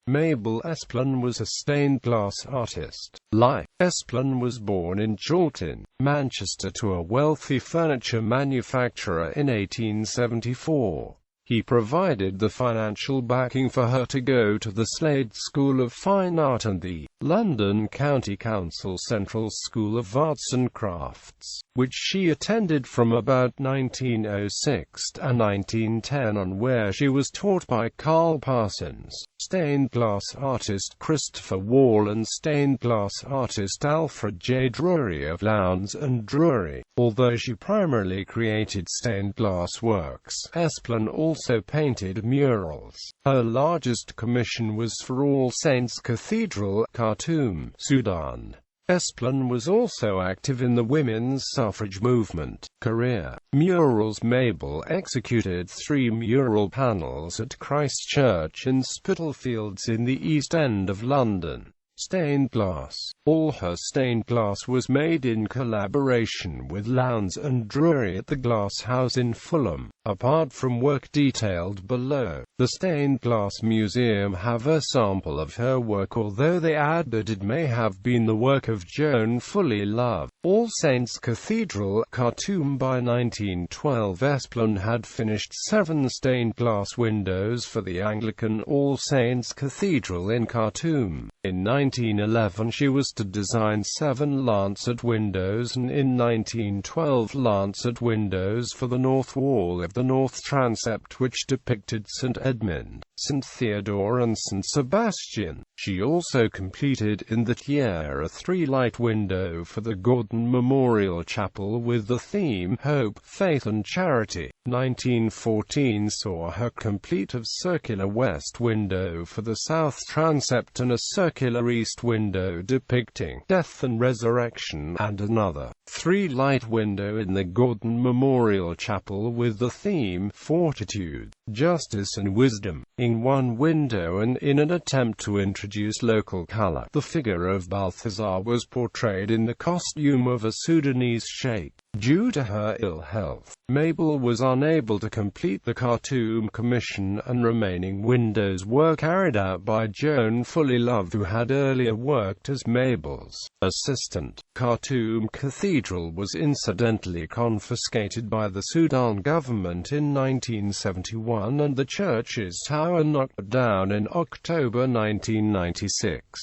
Mabel Esplin was a stained glass artist. Life. Esplin was born in Chorlton, Manchester to a wealthy furniture manufacturer in 1874. He provided the financial backing for her to go to the Slade School of Fine Art and the London County Council Central School of Arts and Crafts, which she attended from about 1906 to 1910, and where she was taught by Carl Parsons, stained glass artist Christopher Wall, and stained glass artist Alfred J. Drury of Lowndes and Drury. Although she primarily created stained glass works, Esplin also painted murals. Her largest commission was for All Saints Cathedral, Khartoum, Sudan. Esplin was also active in the women's suffrage movement. Career. Murals. Mabel executed 3 mural panels at Christ Church in Spitalfields in the East End of London. Stained glass. All her stained glass was made in collaboration with Lowndes and Drury at the Glass House in Fulham. Apart from work detailed below, the Stained Glass Museum have a sample of her work, although they add that it may have been the work of Joan Fully Love. All Saints Cathedral, Khartoum. By 1912, Esplin had finished 7 stained glass windows for the Anglican All Saints Cathedral in Khartoum. In 1911 she was to design 7 lancet windows, and in 1912 lancet windows for the north wall of the north transept, which depicted St. Edmund, St. Theodore and St. Sebastian. She also completed in that year a 3-light window for the Gordon Memorial Chapel with the theme Hope, Faith and Charity. 1914 saw her complete a circular west window for the south transept and a circular east window depicting death and resurrection, and another 3-light window in the Gordon Memorial Chapel with the theme Fortitude, Justice and Wisdom. In one window, and in an attempt to introduce local color, the figure of Balthazar was portrayed in the costume of a Sudanese sheikh. Due to her ill health, Mabel was unable to complete the Khartoum commission, and remaining windows were carried out by Joan Fully Love, who had earlier worked as Mabel's assistant. Khartoum Cathedral was incidentally confiscated by the Sudan government in 1971, and the church's tower knocked down in October 1996.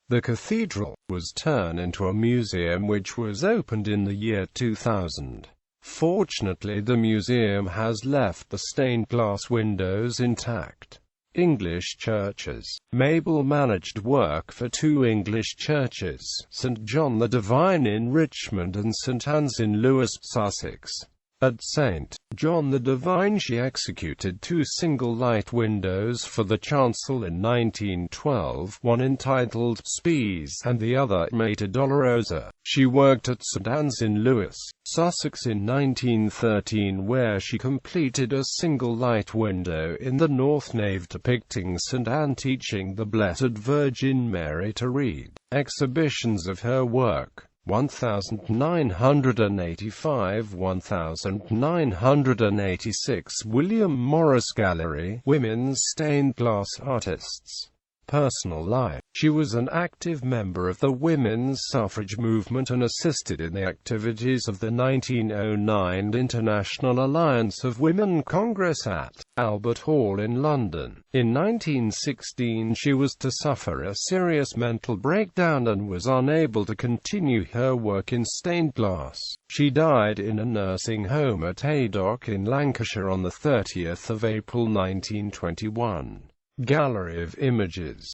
The cathedral was turned into a museum which was opened in the year 2000. Fortunately, the museum has left the stained glass windows intact. English churches. Mabel managed work for 2 English churches, St. John the Divine in Richmond and St. Anne's in Lewes, Sussex. At St. John the Divine she executed 2 single-light windows for the chancel in 1912, one entitled Spies and the other Mater Dolorosa. She worked at St. Anne's in Lewes, Sussex in 1913, where she completed a single-light window in the north nave depicting St. Anne teaching the Blessed Virgin Mary to read. Exhibitions of her work. 1985, 1986 William Morris Gallery, Women's Stained Glass Artists. Personal life. She was an active member of the women's suffrage movement and assisted in the activities of the 1909 International Alliance of Women Congress at Albert Hall in London. In 1916 she was to suffer a serious mental breakdown and was unable to continue her work in stained glass. She died in a nursing home at Haydock in Lancashire on the 30th of April 1921. Gallery of images.